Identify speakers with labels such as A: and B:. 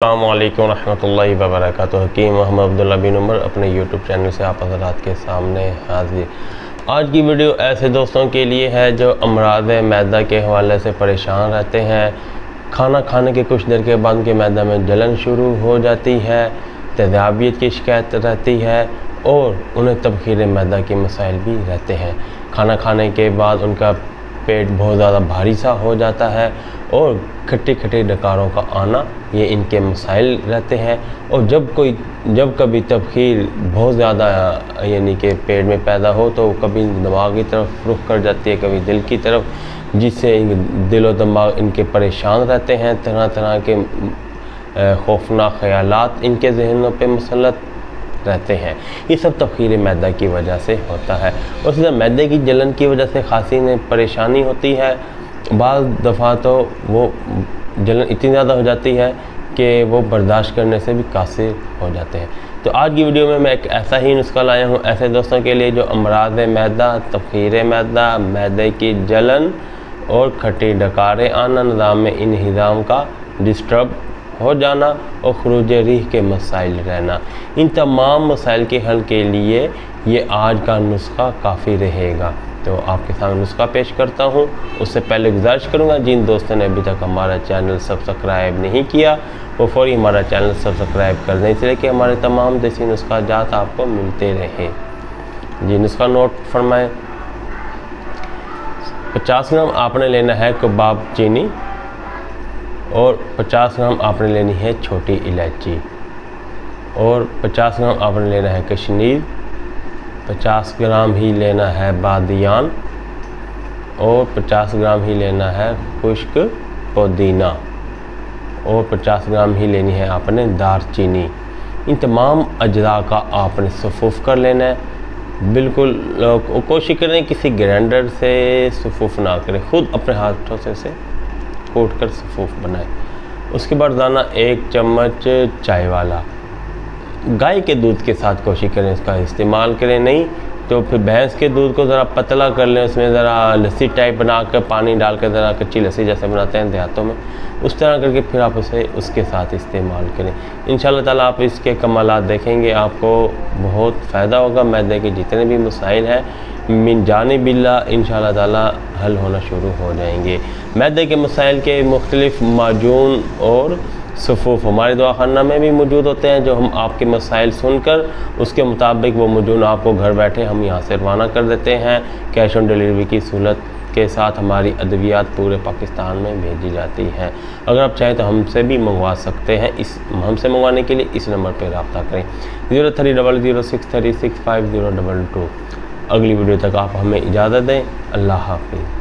A: अस्सलामुअलैकुम रहमतुल्लाहि व बरकातुहू। हकीम मोहम्मद अब्दुल्ला बिन उमर अपने यूट्यूब चैनल से आप हज़रात के सामने हाजिर। आज की वीडियो ऐसे दोस्तों के लिए है जो अमराज़ मैदा के हवाले से परेशान रहते हैं। खाना खाने के कुछ देर के बाद उनके मैदा में जलन शुरू हो जाती है, तेज़ाबियत की शिकायत रहती है और उन्हें तबखीर मैदा के मसाइल भी रहते हैं। खाना खाने के बाद उनका पेट बहुत ज़्यादा भारी सा हो जाता है और खट्टे खट्टे डकारों का आना, ये इनके मसाइल रहते हैं। और जब कभी तबखीर बहुत ज़्यादा यानी कि पेट में पैदा हो तो कभी दिमाग की तरफ रुख कर जाती है, कभी दिल की तरफ, जिससे दिल और दिमाग इनके परेशान रहते हैं। तरह तरह के खौफनाक ख़यालात इनके जहनों पे मुसल्लत रहते हैं। ये सब तबखीर मैदा की वजह से होता है। और सीधा मैदे की जलन की वजह से खांसी में परेशानी होती है। बाज़ दफ़ा तो वो जलन इतनी ज़्यादा हो जाती है कि वो बर्दाश्त करने से भी कासिर हो जाते हैं। तो आज की वीडियो में मैं एक ऐसा ही नुस्खा लाया हूँ ऐसे दोस्तों के लिए जो अमराज़ मैदा, तबखीर मैदा, मैदे की जलन और खट्टी डकारें आना, निज़ाम में इंहिज़ाम का डिस्टर्ब हो जाना और खुरूज रीह के मसाइल रहना, इन तमाम मसाइल के हल के लिए ये आज का नुस्खा काफ़ी रहेगा। तो आपके सामने नुस्खा पेश करता हूँ। उससे पहले गुजारिश करूँगा जिन दोस्तों ने अभी तक हमारा चैनल सब्सक्राइब नहीं किया वो फ़ौरी हमारा चैनल सब्सक्राइब कर दें, इसलिए कि हमारे तमाम देसी नुस्खा जात आपको मिलते रहे। जी, नुस्खा नोट फरमाएँ। 50 ग्राम आपने लेना है कबाब चीनी और 50 ग्राम आपने लेनी है छोटी इलायची और 50 ग्राम आपने लेना है कशनीर, 50 ग्राम ही लेना है बादियान और 50 ग्राम ही लेना है खुश्क पुदीना और 50 ग्राम ही लेनी है आपने दारचीनी। इन तमाम अज्जा का आपने सफ़ूफ़ कर लेना है। बिल्कुल कोशिश करें किसी ग्राइंडर से सफ़ूफ़ ना करें, ख़ुद अपने हाथों से इसे कूट कर सफ़ूफ़ बनाएं। उसके बाद दाना 1 चम्मच चाय वाला गाय के दूध के साथ कोशिश करें इसका इस्तेमाल करें, नहीं तो फिर भैंस के दूध को ज़रा पतला कर लें, उसमें ज़रा लस्सी टाइप बनाकर पानी डालकर ज़रा कच्ची लस्सी जैसे बनाते हैं देहातों में, उस तरह करके फिर आप उसे उसके साथ इस्तेमाल करें। इंशाअल्लाह ताला आप इसके कमालात देखेंगे, आपको बहुत फ़ायदा होगा। मैदे के जितने भी मसाइल हैं मिन जानिबिल्लाह इंशाअल्लाह ताला हल होना शुरू हो जाएंगे। मैदे के मसाइल के मुख्तलिफ़ माजून और सफ़ूफ़ हमारे दवाखाना में भी मौजूद होते हैं, जो हम आपके मसाइल सुनकर उसके मुताबिक वो मौजूद आपको घर बैठे हम यहाँ से रवाना कर देते हैं। कैश ऑन डिलीवरी की सहूलत के साथ हमारी अद्वियात पूरे पाकिस्तान में भेजी जाती हैं। अगर आप चाहें तो हमसे भी मंगवा सकते हैं। हमसे मंगवाने के लिए इस नंबर पर रब्ता करें 0300636502। अगली वीडियो तक आप हमें इजाज़त दें। अल्लाह हाफ़िज़।